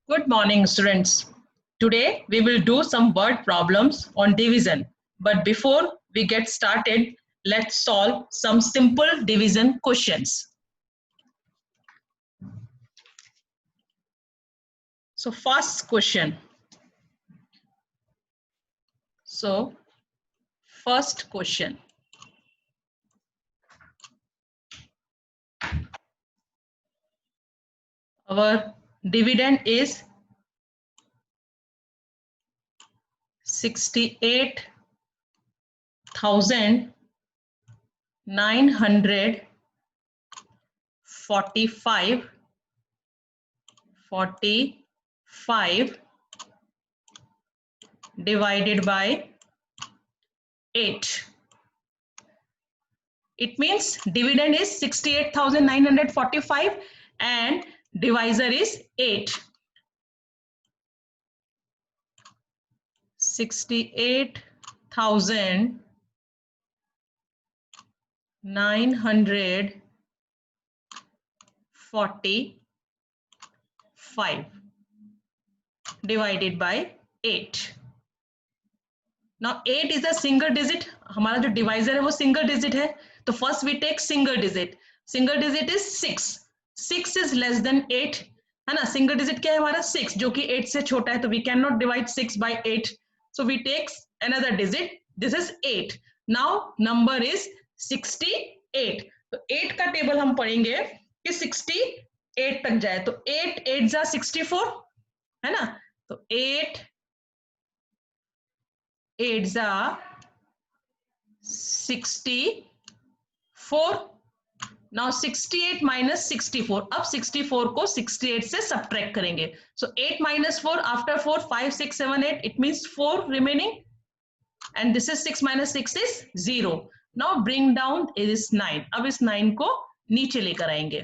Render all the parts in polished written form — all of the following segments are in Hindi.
Good morning, students. Today we will do some word problems on division. But before we get started, let's solve some simple division questions. So first question. First question. Our dividend is 68,945 divided by 8. It means dividend is 68,945 and divisor is 8. 68,945 divided by 8. Now 8 is a single digit. हमारा जो divisor है वो single digit है. तो first we take single digit. Single digit is 6. 6 is less than 8. है ना. Single digit क्या है हमारा 6 जो कि 8 से छोटा है. तो we cannot divide 6 by 8. So we take another digit. This is 8. Now number is 68. तो 8 का टेबल हम पढ़ेंगे कि 68 तक जाए. तो 8 8 जा 64 है ना. तो 8 8 are 64. Now 68 minus 64. अब 64 को 68 से subtract करेंगे. So 8 minus 4 after 4 5 6 7 8 it means 4 remaining and this is 6 minus 6 is 0. Now bring down is 9. अब इस 9 को नीचे लेकर आएंगे.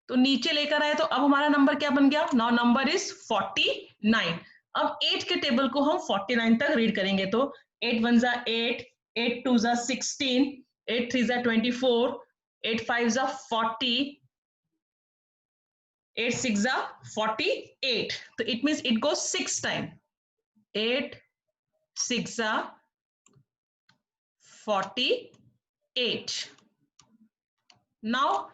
तो नीचे लेकर आए तो अब हमारा नंबर क्या बन गया. Now number is 49. अब 8 के टेबल को हम 49 तक रीड करेंगे. तो 8 1 जा 8, 8 2 जा 16, 8 3 जा 24, 8 5 जा 40, 8 6 जा 48. तो it means it goes 6 times. 8 6 जा 48. Now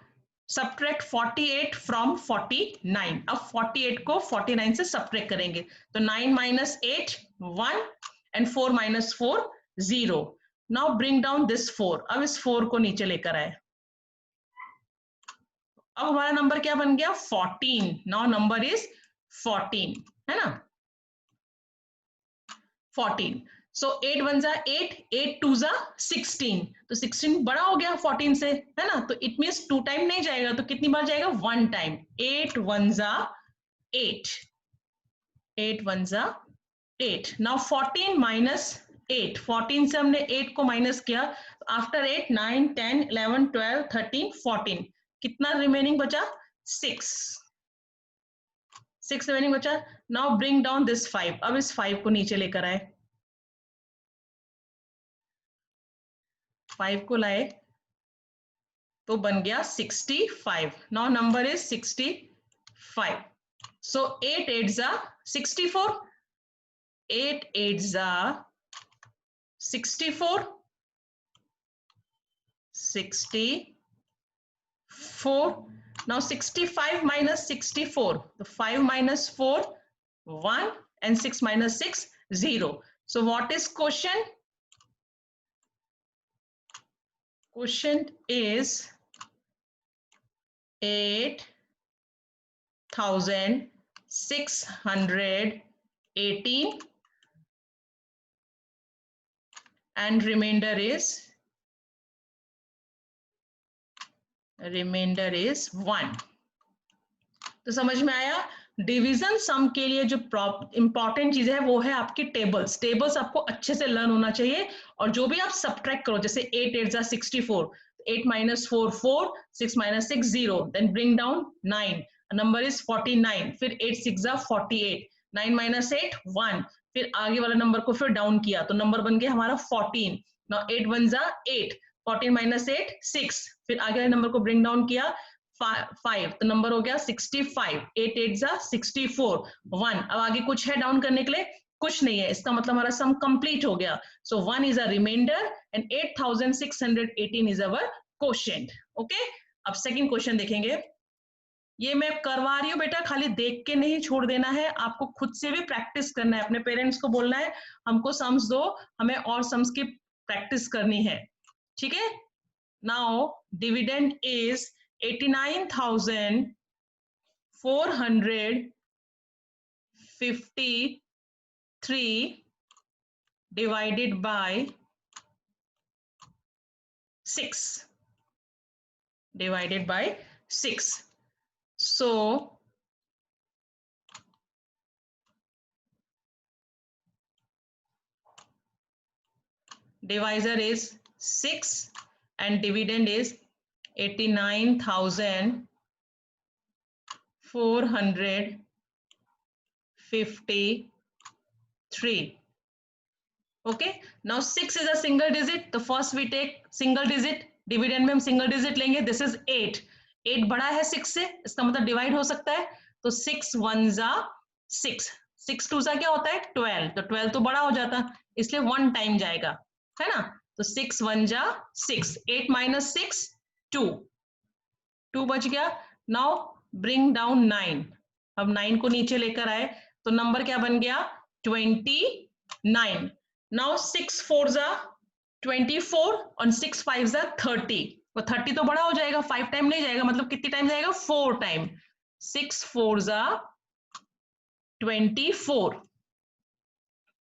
subtract 48 from 49. अब 48 को 49 से subtract करेंगे. तो 9 minus 8 1 and 4 minus 4 0. Now bring down this 4. अब इस 4 को नीचे लेकर आए. अब हमारा नंबर क्या बन गया 14. Now number is 14 है ना. 14. So 8 1 जा 8, 8 2 जा 16. तो 16 बड़ा हो गया 14 से है ना. तो it means 2 टाइम नहीं जाएगा. तो कितनी बार जाएगा 1 टाइम. 8 1 जा 8, 8 1 जा 8. Now 14 minus 8. 14 से हमने 8 को माइनस किया. आफ्टर 8 9 10 11 12 13 14. कितना रिमेनिंग बचा 6. 6 रिमेनिंग बचा. Now bring down this 5. अब इस 5 को नीचे लेकर आए. 5 को लाए तो बन गया 65. Now number is 65. So 8 8 जा 64, 8 8 जा 64, 64. Now 65 minus 64. The 5 minus 4 1 and 6 minus 6 0. So what is quotient? Quotient is 8,618 and remainder is 1. तो समझ में आया. डिवीजन सम के लिए जो इंपॉर्टेंट चीज है वो है आपकी टेबल्स आपको अच्छे से लर्न होना चाहिए. और जो भी आप सब्ट्रैक्ट करो जैसे 8 8 जा 64, 8 minus 4 4, 6 minus 6 0. Then bring down 9. Number is 49. फिर 8 6 जा 48, 9 minus 8 1. फिर आगे वाला नंबर को फिर डाउन किया तो नंबर बन गया हमारा 14. Now 8 1 जा 8, 14 minus 8 6. फिर आगे वाले नंबर को ब्रिंग डाउन किया 5 तो नंबर हो गया 65, 8 8 जा 64, 1। अब आगे कुछ है डाउन करने के लिए? कुछ नहीं है, इसका मतलब हमारा सम कंप्लीट हो गया। So 1 is a reminder and 8618 is our quotient. Okay, अब सेकंड क्वेश्चन देखेंगे। ये मैं करवा रही हूँ बेटा, खाली देख के नहीं छोड़ देना है, आपको खुद से भी प्रैक्टिस करना है, अपने पेरेंट्स को बोलना है हमको सम्स दो, हमें और सम्स की प्रैक्टिस करनी है, ठीक है। Now dividend is 89,453 divided by 6 divided by 6. So divisor is 6 and dividend is 89,453. Okay, now 6 is a single digit, तो first we take single digit, dividend में हम सिंगल डिजिट लेंगे। दिस इज 8, 8 बड़ा है 6 से, इसका मतलब डिवाइड हो सकता है, तो 6 1 जा 6, 6 2 जा क्या होता है 12, तो 12 तो बड़ा हो जाता, इसलिए 1 टाइम जाएगा, है ना। तो 6 1 जा 6, 8 माइनस 6 2, 2 बच गया। नाउ ब्रिंग डाउन 9, अब 9 को नीचे लेकर आए तो नंबर क्या बन गया 29। नाउ 6 4 जा 24 और 6 5 जा 30, तो 30 तो बड़ा हो जाएगा, 5 टाइम नहीं जाएगा, मतलब कितनी टाइम जाएगा 4 टाइम, 6 4 जा 24,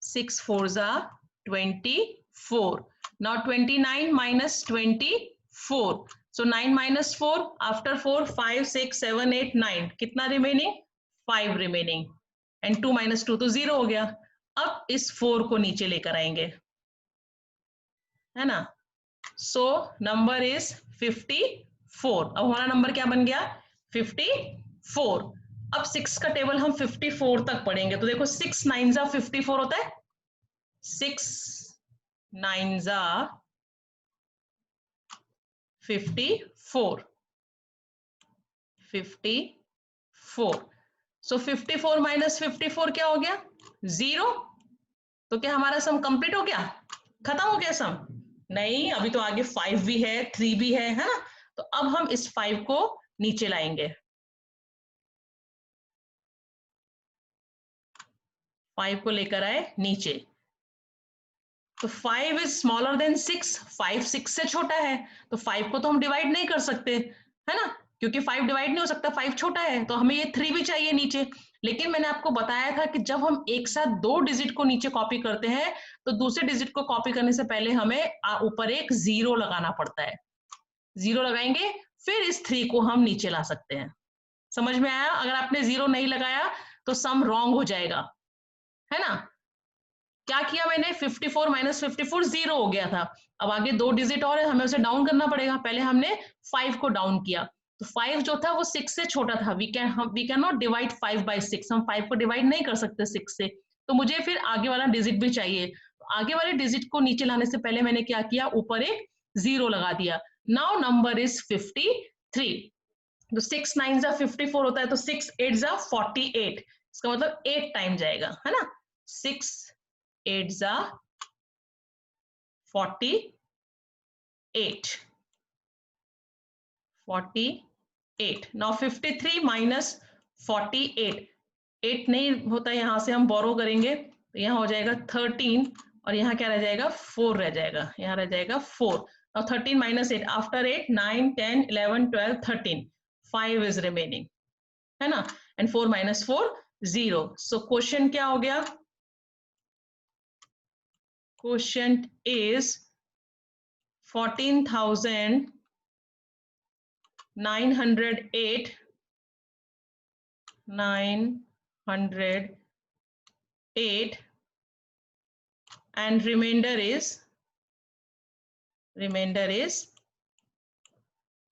6 4 जा 24। now 29 minus 24, so 9 minus 4 after 4 5 6 7 8 9, कितना रिमेनिंग 5 रिमेनिंग, एंड 2 minus 2 तो 0 हो गया। अब इस 4 को नीचे लेकर आएंगे, है ना। सो नंबर इज 54। अब हमारा नंबर क्या बन गया 54। अब 6 का टेबल हम 54 तक पढ़ेंगे, तो देखो 6 9 जा 54 होता है, 6 9 जा 54, 54। सो 54 माइनस 54 क्या हो गया 0, तो क्या हमारा सम कंप्लीट हो गया, खत्म हो गया सम? नहीं, अभी तो आगे 5 भी है 3 भी है ना। तो अब हम इस 5 को नीचे लाएंगे, 5 को लेकर आए नीचे, तो 5 इज स्मॉलर देन 6, 5 6 से छोटा है, तो 5 को तो हम डिवाइड नहीं कर सकते, है ना, क्योंकि 5 डिवाइड नहीं हो सकता, 5 छोटा है, तो हमें ये 3 भी चाहिए नीचे। लेकिन मैंने आपको बताया था कि जब हम एक साथ 2 डिजिट को नीचे कॉपी करते हैं, तो दूसरे डिजिट को कॉपी करने से पहले हमें ऊपर एक 0 लगाना पड़ता है, 0 लगाएंगे फिर इस 3 को हम नीचे ला सकते हैं। समझ में आया? अगर आपने 0 नहीं लगाया तो सम रॉन्ग हो जाएगा, है ना। क्या किया मैंने 54 माइनस 54 0 हो गया था, अब आगे 2 डिजिट और है, हमें उसे डाउन करना पड़ेगा। पहले हमने 5 को डाउन किया, तो 5 जो था वो 6 से छोटा था, we can not divide 5 by 6, हम 5 को डिवाइड नहीं कर सकते 6 से, तो मुझे फिर आगे वाला डिजिट भी चाहिए। तो आगे वाले डिजिट को नीचे लाने से पहले मैंने क्या किया, ऊपर एक 0 लगा दिया। नाउ नंबर इज 53, तो 6 9 जा 54 होता है, तो 6 8 जा 48, इसका मतलब 8 टाइम जाएगा, है ना। 6 8 जा 48, 48। नाउ 53 माइनस 48, 8 नहीं होता, यहां से हम बोरो करेंगे, तो यहाँ हो जाएगा 13, और यहाँ क्या रह जाएगा 4 रह जाएगा, यहाँ रह जाएगा 4। Now 13 minus 8, after 8 9 10 11 12 13, 5 is remaining, है ना, एंड 4 माइनस 4 0। सो क्वेश्चन क्या हो गया, quotient is 14,908, 908, and remainder is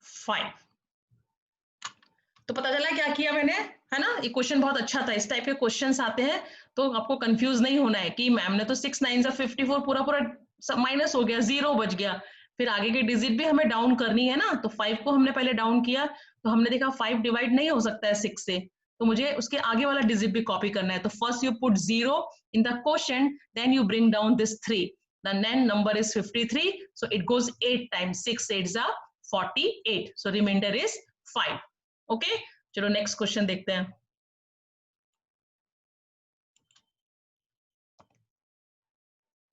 5। तो पता चला क्या किया मैंने, है ना। ये क्वेश्चन बहुत अच्छा था, इस टाइप के क्वेश्चंस आते हैं तो आपको कंफ्यूज नहीं होना है कि मैम ने तो 6 9 जा 54 पूरा पूरा माइनस हो गया, 0 बच गया, फिर आगे की डिजिट भी हमें डाउन करनी है ना, तो 5 को हमने पहले डाउन किया, तो हमने देखा 5 डिवाइड नहीं हो सकता है 6 से, तो मुझे उसके आगे वाला डिजिट भी कॉपी करना है। तो first you put 0 in the quotient, then you bring down this 3. The then number is 53, so it goes 8 times. 6 8s are 48. So remainder is 5. Okay, चलो नेक्स्ट क्वेश्चन देखते हैं।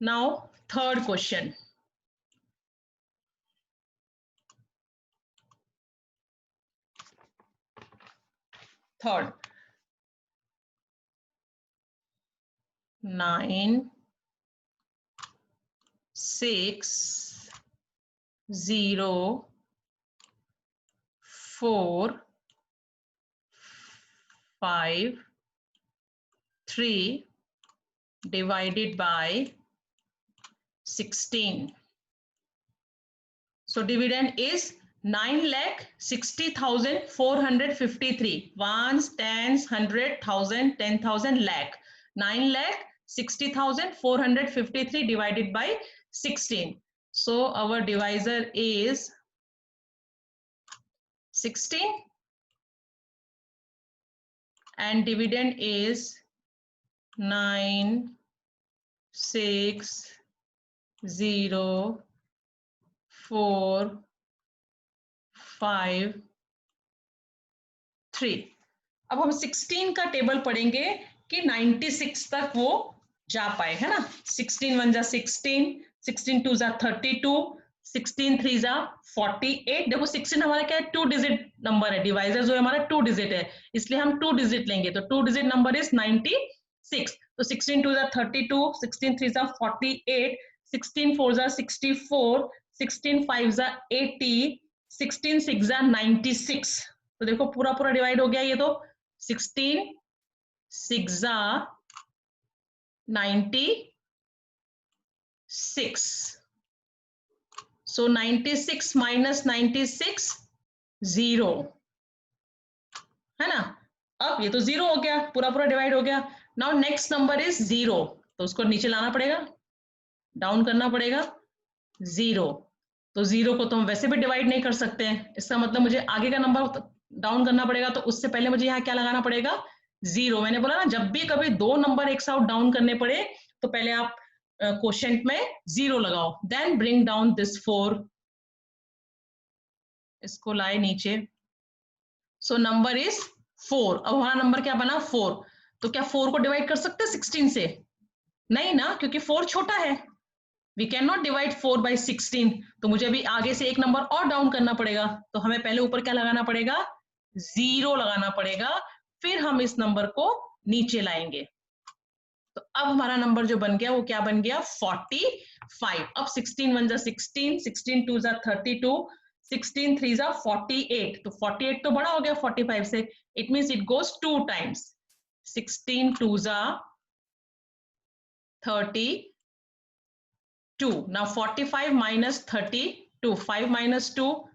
Now third question. Third, 9 6 0 4 5 3 divided by 16. So dividend is 9,60,453. Ones, tens, 100,000, 10,000, lakh. 9,60,453 divided by 16. So our divisor is 16 and dividend is 9 6 0 4 5 3. अब हम 16 का टेबल पढ़ेंगे कि 96 तक वो जा पाए, है ना। 16 1 जा 16, 16 2 जा 32, 16 3 जा 48। देखो 16 हमारा क्या है, 2 डिजिट नंबर है, डिवाइजर जो है हमारा 2 डिजिट है, इसलिए हम 2 डिजिट लेंगे। तो 2 डिजिट नंबर इज 96। तो 16 2 जा 32, 16 3 जा 48, 16 4 जा 64, 16 5 जा 80, 16 6 जा 96। तो देखो पूरा पूरा डिवाइड हो गया ये। तो 16 6 जा 96। So 96 minus 96 0, है ना। अब ये तो 0 हो गया, पूरा पूरा डिवाइड हो गया। नाउ नेक्स्ट नंबर इज 0, तो उसको नीचे लाना पड़ेगा, डाउन करना पड़ेगा 0। तो 0 को तो हम वैसे भी डिवाइड नहीं कर सकते हैं, इसका मतलब मुझे आगे का नंबर डाउन करना पड़ेगा। तो उससे पहले मुझे यहाँ क्या लगाना पड़ेगा, 0। मैंने बोला ना, जब भी कभी 2 नंबर एक साथ डाउन करने पड़े तो पहले आप क्वोशंट में 0 लगाओ, देन ब्रिंग डाउन दिस 4, इसको लाए नीचे। सो नंबर इज 4। अब हमारा नंबर क्या बना, 4। तो क्या 4 को डिवाइड कर सकते हैं 16 से? नहीं ना, क्योंकि 4 छोटा है। We can not divide 4 by 16। तो मुझे अभी आगे से एक नंबर और डाउन करना पड़ेगा। तो हमें पहले ऊपर क्या लगाना पड़ेगा, 0 लगाना पड़ेगा, फिर हम इस नंबर को नीचे लाएंगे। तो अब हमारा नंबर जो बन गया वो क्या बन गया, 45। अब 16 1 जा 16, 16 2 जा 32, 16 3 जा 48। तो 48 तो बड़ा हो गया 45 से, it means it goes 2 times. 16 2 जा 32। now 45 minus 32, 5 minus 2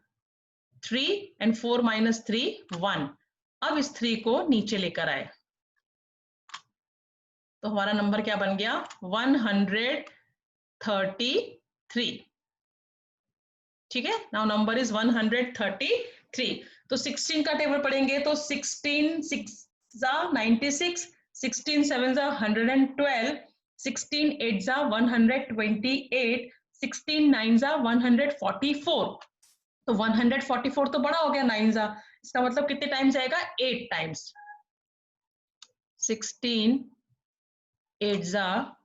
3 and 4 minus 3 1। अब इस 3 को नीचे लेकर आए तो हमारा नंबर क्या बन गया, 133। ठीक है, नाउ नंबर इज 133। तो 16 का टेबल पढ़ेंगे तो 16 6 जा 96, 16 7 जा 112, 16 8 जा 128, 16 9 जा 144। तो 144 तो बड़ा हो गया 9 जा, इसका मतलब कितने टाइम्स आएगा, 8 टाइम्स। 16 8 जा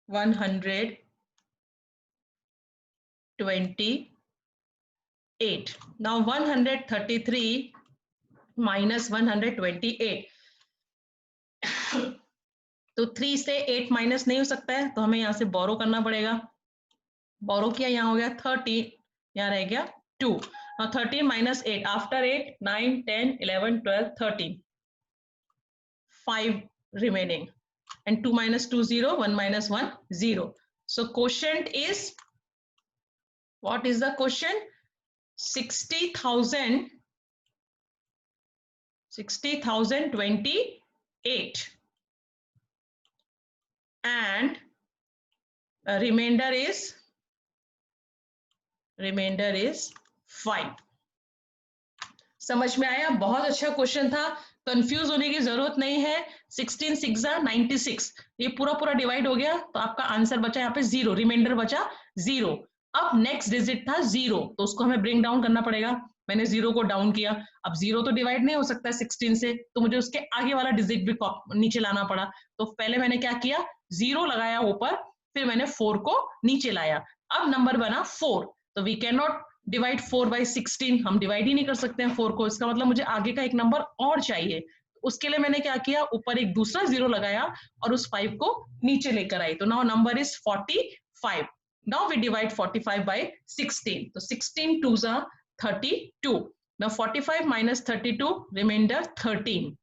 128। now 133 minus 128। तो 3 से 8 माइनस नहीं हो सकता है, तो हमें यहाँ से बोरो करना पड़ेगा। बोरो किया, यहाँ हो गया 30, यहाँ रह गया 2। now 13 minus 8, after 8 9 10 11 12 13, 5 remaining, and 2 minus 2 0, 1 minus 1 0। so quotient is, what is the quotient, 60,028 and remainder is 5। समझ में आया? बहुत अच्छा क्वेश्चन था, कंफ्यूज होने की जरूरत नहीं है। 16 6 96, ये पूरा पूरा डिवाइड हो गया तो आपका आंसर बचा यहाँ पे 0, रिमाइंडर बचा 0। अब नेक्स्ट डिजिट था 0, तो उसको हमें ब्रिंग डाउन करना पड़ेगा। मैंने 0 को डाउन किया। अब 0 तो डिवाइड नहीं हो सकता है 16 से, तो मुझे उसके आगे वाला डिजिट भी नीचे लाना पड़ा। तो पहले मैंने क्या किया, 0 लगाया ऊपर, फिर मैंने 4 को नीचे लाया। अब नंबर बना 4, तो we can not divide 4 by 16, हम डिवाइड ही नहीं कर सकते हैं 4 को, इसका मतलब मुझे आगे का एक नंबर और चाहिए। उसके लिए मैंने क्या किया, ऊपर एक दूसरा 0 लगाया और उस 5 को नीचे लेकर आई, तो now number is 45। Now we divide 45 by 16, तो 16 2 जा 32। Now 45 minus 32, reminder 13।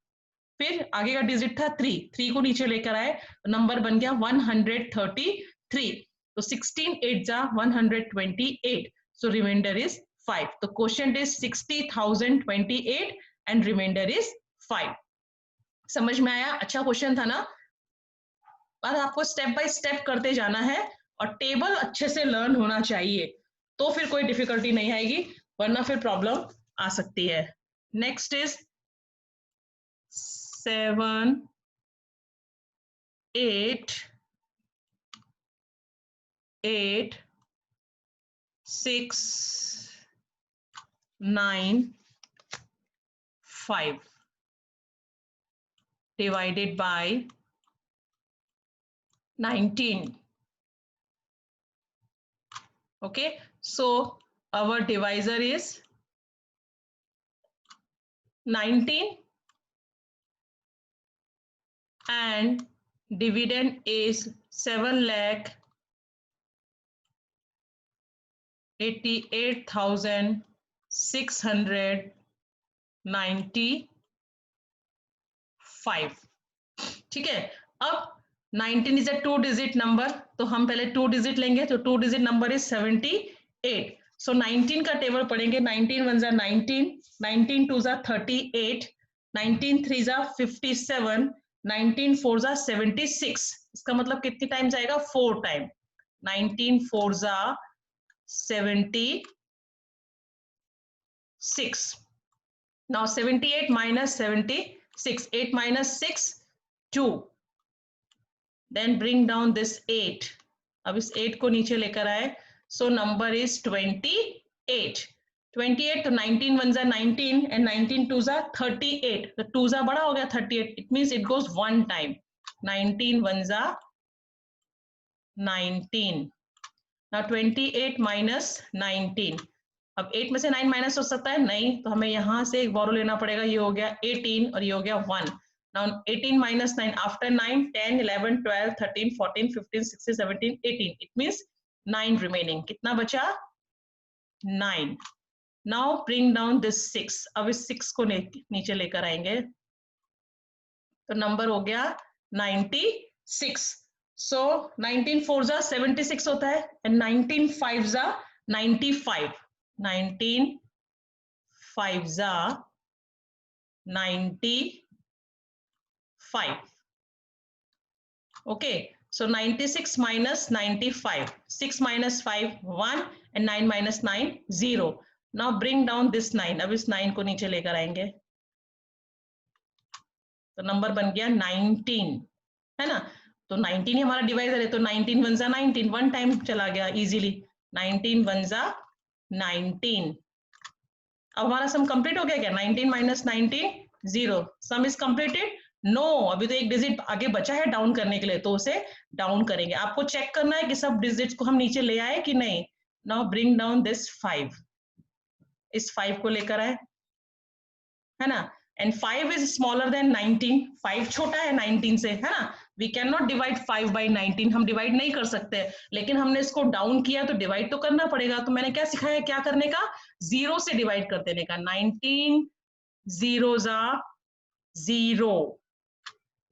फिर आगे का डिजिट था 3 को नीचे लेकर आए, तो नंबर बन गया 133। तो 16 8 जा 128, so remainder is 5. तो question is 60,028 and reminder is 5। समझ में आया? अच्छा क्वेश्चन था ना? और आपको स्टेप बाय स्टेप करते जाना है और टेबल अच्छे से लर्न होना चाहिए, तो फिर कोई डिफिकल्टी नहीं आएगी, वरना फिर प्रॉब्लम आ सकती है। Next is 7 8 8 6 9 5 divided by 19. Okay, so our divisor is 19 and dividend is 7,88,695। ठीक है, अब 19 इज अ 2 डिजिट नंबर, तो हम पहले 2 डिजिट लेंगे, तो 2 डिजिट नंबर इज 78। सो 19 का टेबल पढ़ेंगे, 19 1 जा 19, 19 2 जा 38, 19 3 जा 57, 19 4 जा 76। इसका मतलब कितनी टाइम जाएगा, 4 टाइम। 19 4 जा 76। Now 78 minus 76, 8 minus 6 2, then bring down this 8। अब इस 8 को नीचे लेकर आए, so number is 28। 28 तो 19 1 जा 19 and 19 2 जा 38, तो 2 जा बड़ा हो गया 38, it means it goes one time। 19 1 जा 19। now 28 minus 19, अब 8 में से 9 माइनस हो सकता है नहीं, तो हमें यहाँ से एक बोरो लेना पड़ेगा, ये हो गया 18 और ये हो गया 1। Now 18 minus 9, after 9 10 11 12 13 14 15 16 17 18, it means 9 remaining। कितना बचा, 9। Now bring down this 6, अब इस 6 को नीचे लेकर आएंगे, तो नंबर हो गया 96। सो 19 4 जा 76 होता है एंड 19 5 जा 95, 19 5 जा 95। okay, so 96 minus 95, 6 minus 5 1 and 9 minus 9 0। now bring down this 9, अब इस 9 को नीचे लेकर आएंगे, तो नंबर बन गया 19, है ना? तो 19 ही हमारा डिवाइजर है, तो 19 1 जा 19, वन टाइम चला गया इजीली, 19 1 जा 19। अब हमारा सम कंप्लीट हो गया क्या, 19 minus 19 0, sum is completed. No, अभी तो एक डिजिट आगे बचा है डाउन करने के लिए, तो उसे डाउन करेंगे। आपको चेक करना है कि सब डिजिट्स को हम नीचे ले आए कि नहीं। नाउ ब्रिंग डाउन दिस 5, इस 5 को लेकर आए, है ना? एंड 5 इज स्मॉलर देन 19, 5 छोटा है 19 से, है ना? We can not divide 5 by 19, हम डिवाइड नहीं कर सकते, लेकिन हमने इसको डाउन किया तो डिवाइड तो करना पड़ेगा। तो मैंने क्या सिखाया, क्या करने का, 0 से डिवाइड कर देने का। 19 0 जा 0,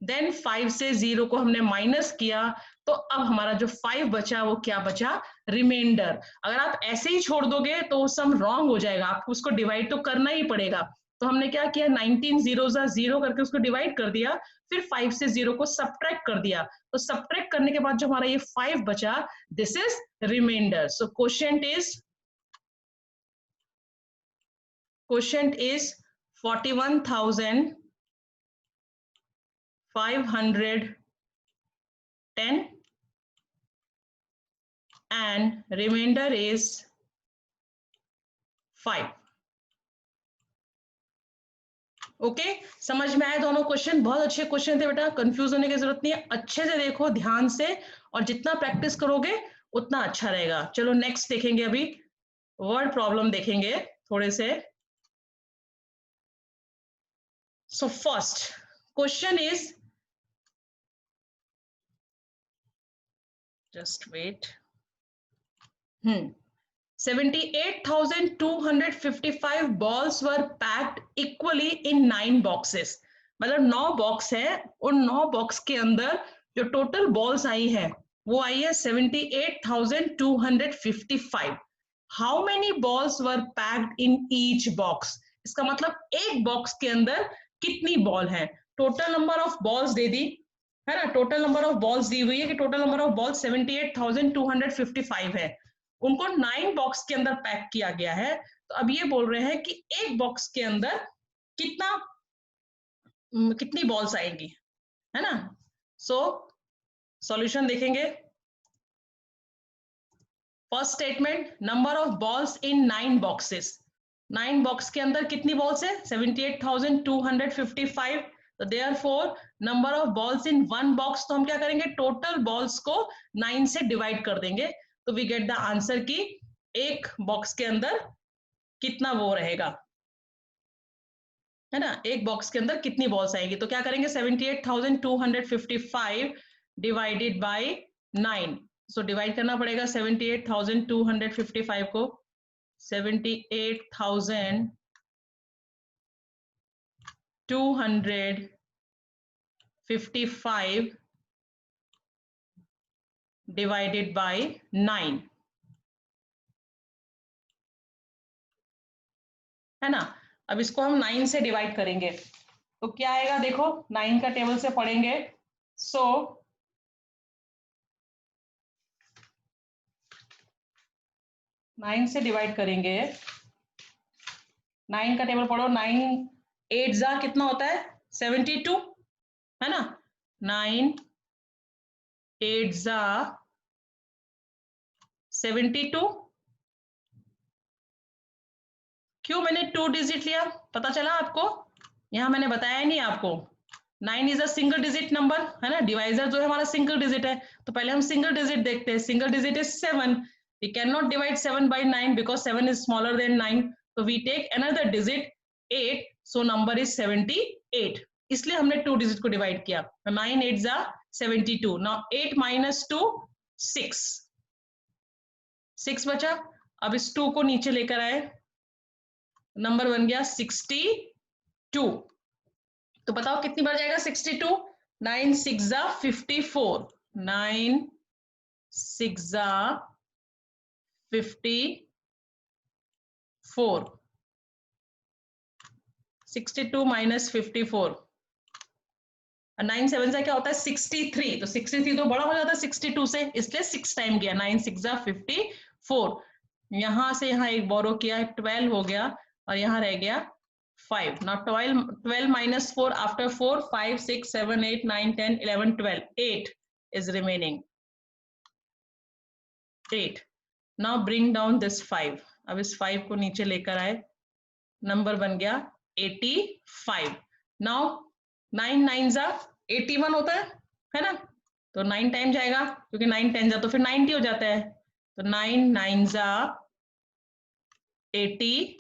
देन 5 से 0 को हमने माइनस किया, तो अब हमारा जो 5 बचा वो क्या बचा, रिमाइंडर। अगर आप ऐसे ही छोड़ दोगे तो सम रॉन्ग हो जाएगा, आपको उसको डिवाइड तो करना ही पड़ेगा। तो हमने क्या किया, 19 0 जा 0 करके उसको डिवाइड कर दिया, फिर 5 से 0 को सबट्रैक्ट कर दिया, तो सबट्रैक्ट करने के बाद जो हमारा ये 5 बचा, this is reminder. So question is quotient is 41,510 and remainder is 5. Okay समझ में आए दोनों क्वेश्चन? बहुत अच्छे क्वेश्चन थे बेटा, कंफ्यूज होने की जरूरत नहीं है, अच्छे से देखो ध्यान से, और जितना प्रैक्टिस करोगे उतना अच्छा रहेगा। चलो नेक्स्ट देखेंगे, अभी वर्ड प्रॉब्लम देखेंगे थोड़े से। So first question is, just wait, 78,255 balls were packed equally in 9 boxes. मतलब 9 बॉक्स है, उन 9 बॉक्स के अंदर जो टोटल बॉल्स आई है वो आई है 78,255. How many balls were packed in each box? इसका मतलब एक बॉक्स के अंदर कितनी बॉल है। टोटल नंबर ऑफ बॉल्स दे दी है ना, टोटल नंबर ऑफ बॉल्स दी हुई है कि टोटल नंबर ऑफ बॉल्स 78,255 है, उनको 9 बॉक्स के अंदर पैक किया गया है। तो अब ये बोल रहे हैं कि एक बॉक्स के अंदर कितनी बॉल्स आएंगी, है ना। सो सॉल्यूशन देखेंगे। First statement, number of balls in 9 boxes, 9 box के अंदर कितनी बॉल्स है 78,255, तो therefore number of balls in 1 box, तो हम क्या करेंगे टोटल बॉल्स को 9 से डिवाइड कर देंगे, तो वी गेट द आंसर की एक बॉक्स के अंदर कितना वो रहेगा, है ना, एक बॉक्स के अंदर कितनी बॉल्स आएंगी। तो क्या करेंगे 78,255 डिवाइडेड बाय 9, सो डिवाइड करना पड़ेगा 78,255 को 78,255 डिवाइडेड बाय 9, है ना। अब इसको हम 9 से डिवाइड करेंगे तो क्या आएगा, देखो 9 का टेबल से पढ़ेंगे। सो 9 से डिवाइड करेंगे, 9 का टेबल पढ़ो, 9 8 जा कितना होता है 72, है ना, 9 8 जा 72। क्यों मैंने 2 डिजिट लिया, पता चला आपको? यहां मैंने बताया नहीं आपको, 9 is a single digit number, है ना, डिवाइजर जो है हमारा सिंगल डिजिट है, तो पहले हम सिंगल डिजिट देखते हैं। Single digit is 7, we can not divide 7 by 9 because 7 is smaller than 9, तो we take another digit 8, so number is 78, इसलिए हमने 2 डिजिट को डिवाइड किया। तो 9 8 जा 72, नाउ 8 minus 2 6, 6 बचा। अब इस 2 को नीचे लेकर आए, नंबर बन गया 62, तो बताओ कितनी बार जाएगा 62, 9 6 जा 54, 9 6 जा 54, 62 minus 54, 9 7 जा क्या होता है 63, तो 63 तो बड़ा हो जाता है 62 से, इसलिए 6 टाइम गया, 9 6 जा 54, यहां से यहाँ एक बोरो किया 12 हो गया, और यहाँ रह गया 5, now 12 minus 4 after 4 5 6 7 8 9 10 11 12, 8 is remaining, 8, now bring down this 5, अब इस 5 को नीचे लेकर आए, नंबर बन गया 85, now 9 9 जा 81 होता है ना, तो 9 टाइम जाएगा क्योंकि 9 10 जा तो फिर 90 हो जाता है, तो 9 9 जा 80,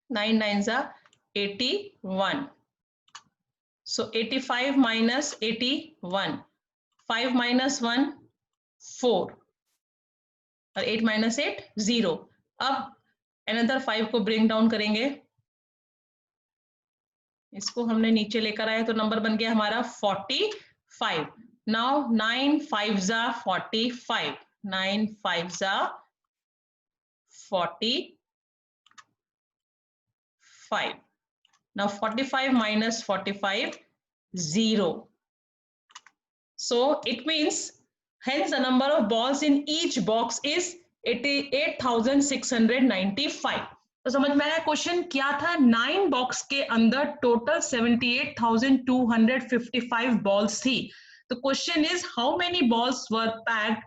9 9 जा 81, so 85 minus 81, 5 minus 1 4, और 8 minus 8 0। अब another 5 को bring down करेंगे, इसको हमने नीचे लेकर आए तो नंबर बन गया हमारा 45, नाउ 9 5 जा 45, 9 5 जा 45, now 45 minus 45 0, So it means hence the number of balls in each box is 88,695. तो समझ में आया क्वेश्चन क्या था? 9 बॉक्स के अंदर टोटल 78,255 बॉल्स थी. तो question is how many balls were packed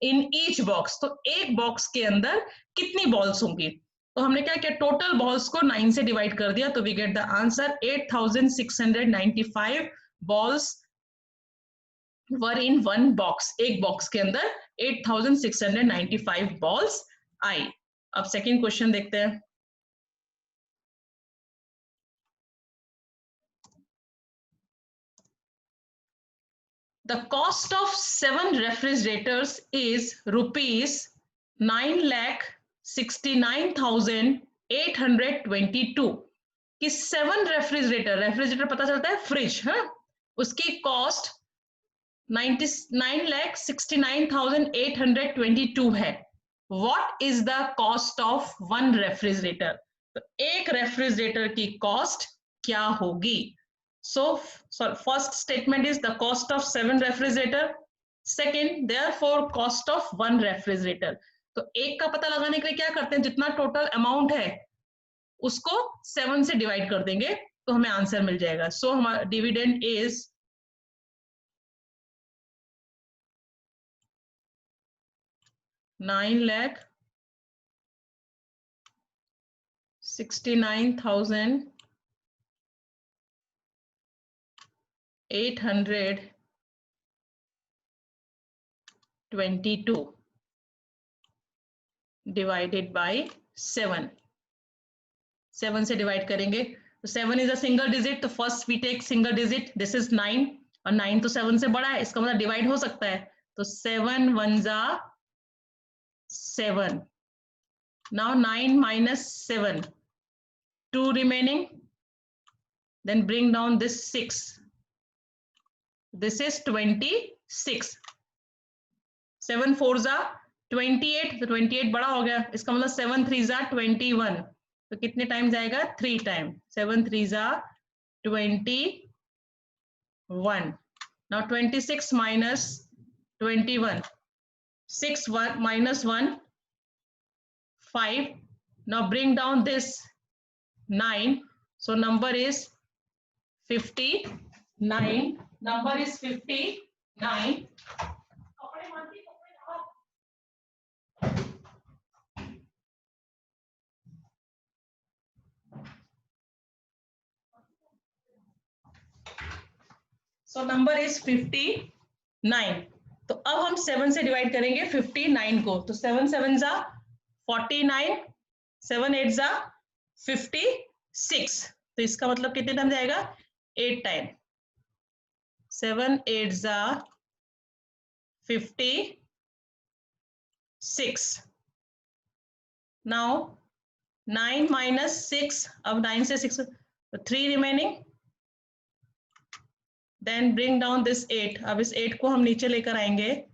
in each box. तो एक बॉक्स के अंदर कितनी बॉल्स होंगी? तो हमने क्या किया, टोटल बॉल्स को 9 से डिवाइड कर दिया, तो we get the answer 8,695 balls were in one box. एक बॉक्स के अंदर 8,695 बॉल्स आई. अब सेकंड क्वेश्चन देखते हैं. The cost of 7 refrigerators is rupees 9,69,822. कि 7 रेफ्रिजरेटर पता चलता है फ्रिज, है, उसकी कॉस्ट 9,69,822 है. What is the cost of one refrigerator? तो एक रेफ्रिजरेटर की कॉस्ट क्या होगी? So first statement is the cost of 7 refrigerator. Second, therefore cost of 1 refrigerator. तो एक का पता लगाने के लिए क्या करते हैं, जितना टोटल अमाउंट है उसको 7 से डिवाइड कर देंगे तो हमें आंसर मिल जाएगा. सो हमारा डिविडेंड इज 9,69,822 डिवाइडेड बाय 7. 7 से डिवाइड करेंगे तो 7 इज अ सिंगल डिजिट, तो first we take single digit, this is 9, और 9 तो 7 से बड़ा है, इसका मतलब डिवाइड हो सकता है. तो 7 1 जा 7. Now 9 minus 7, 2 remaining, then bring down this 6, this is 26. 7 4 जा 28, तो 28 बड़ा हो गया, इसका मतलब 7 3 जा 21, तो कितने टाइम जाएगा? 3 टाइम. 7 3 जा 21. Now 26 minus 21, 6 1 minus 1 5. Now bring down this 9, so number is 59. Number is 59. So number is 59. तो अब हम 7 से डिवाइड करेंगे 59 को, तो 7 7 जा 49, 7 8 जा 56, तो इसका मतलब कितने टाइम जाएगा? 8 टाइम. 7 8 जा 56. नाउ 9 minus 6, अब 9 से 6, तो 3 remaining, then bring down this 8. अब इस 8 को हम नीचे लेकर आएंगे,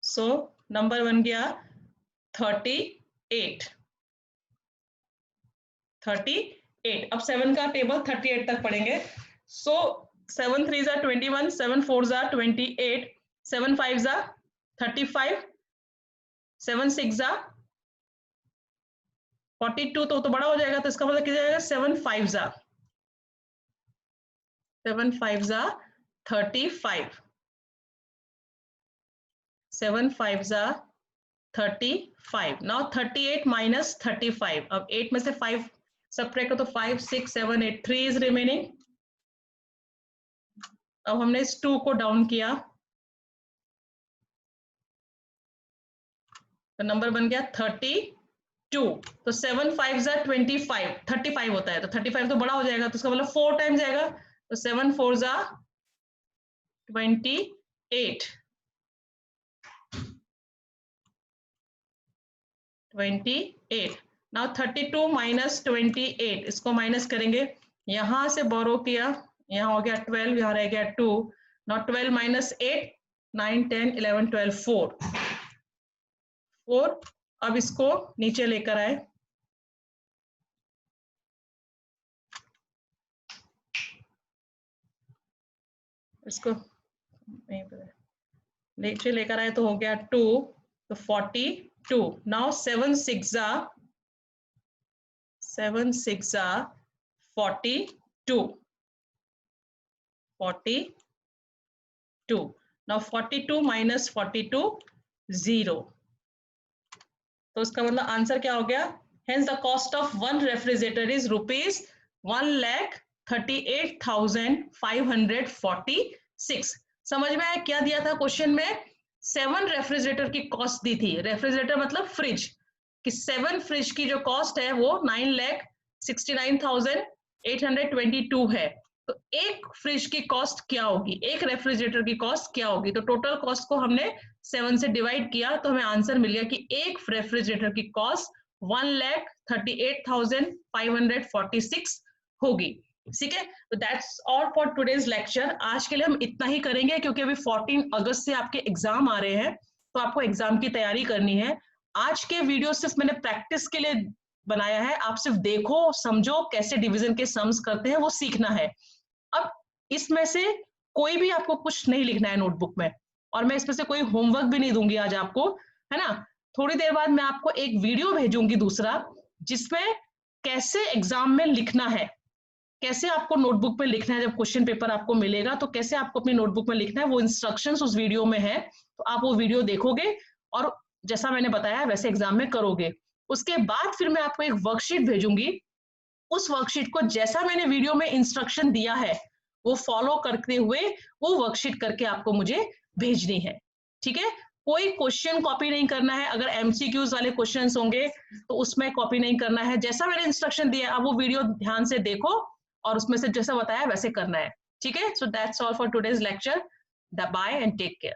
सो नंबर बन गया 38. 38. अब 7 का टेबल 38 तक पढ़ेंगे. सो 7 3 जा 21, 7 4 जा 28, 7 5 जा 35, 7 6 जा 42, तो बड़ा हो जाएगा, तो इसका मतलब क्या जाएगा? 7 5 जा 35, 7 5 जा 35. नाउ 38 minus 35, अब 8 में से 5 सबट्रैक्ट करो, तो 5 6 7 8, 3 इज रिमेनिंग. अब हमने इस 2 को डाउन किया, तो नंबर बन गया 32. तो 7 5 जा 25, 35 होता है, तो 35 तो बड़ा हो जाएगा, तो उसका मतलब 4 टाइम जाएगा, तो 7 4 जा 28. 28. नाउ 32 minus 28, इसको माइनस करेंगे, यहां से बोरो किया, यहाँ हो गया 12, यहाँ रह गया 2. Now 12 minus 8, 9 10 11 12, 4. अब इसको नीचे लेकर आए, इसको नीचे लेकर आए तो हो गया 2, तो 42. नाउ 7 6 42. 42. Now 42 minus 42, 0. तो इसका मतलब आंसर क्या हो गया? Hence the cost of one refrigerator is rupees 1,38,546. समझ में आया क्या दिया था क्वेश्चन में? 7 रेफ्रिजरेटर की कॉस्ट दी थी. रेफ्रिजरेटर मतलब फ्रिज, कि 7 फ्रिज की जो कॉस्ट है वो 9,69,822 है. तो एक फ्रिज की कॉस्ट क्या होगी, एक रेफ्रिजरेटर की कॉस्ट क्या होगी? तो टोटल कॉस्ट को हमने 7 से डिवाइड किया तो हमें आंसर मिल गया कि एक रेफ्रिजरेटर की कॉस्ट 1,38,546 होगी. ठीक है, तो that's all for today's lecture. आज के लिए हम इतना ही करेंगे क्योंकि अभी 14 अगस्त से आपके एग्जाम आ रहे हैं, तो आपको एग्जाम की तैयारी करनी है. आज के वीडियो सिर्फ मैंने प्रैक्टिस के लिए बनाया है, आप सिर्फ देखो समझो कैसे डिवीजन के सम्स करते हैं वो सीखना है. अब इसमें से कोई भी आपको कुछ नहीं लिखना है नोटबुक में, और मैं इसमें से कोई होमवर्क भी नहीं दूंगी आज आपको, है ना. थोड़ी देर बाद मैं आपको एक वीडियो भेजूंगी दूसरा, जिसमें कैसे एग्जाम में लिखना है, कैसे आपको नोटबुक में लिखना है. जब क्वेश्चन पेपर आपको मिलेगा तो कैसे आपको अपनी नोटबुक में लिखना है, वो इंस्ट्रक्शंस उस वीडियो में है. तो आप वो वीडियो देखोगे और जैसा मैंने बताया वैसे एग्जाम में करोगे. उसके बाद फिर मैं आपको एक वर्कशीट भेजूंगी. उस वर्कशीट को जैसा मैंने वीडियो में इंस्ट्रक्शन दिया है वो फॉलो करते हुए वो वर्कशीट करके आपको मुझे भेजनी है. ठीक है, कोई क्वेश्चन कॉपी नहीं करना है. अगर एमसीक्यूज वाले क्वेश्चंस होंगे तो उसमें कॉपी नहीं करना है. जैसा मैंने इंस्ट्रक्शन दिया आप वो वीडियो ध्यान से देखो और उसमें से जैसा बताया वैसे करना है. ठीक है, so that's all for today's lecture. Bye and take care.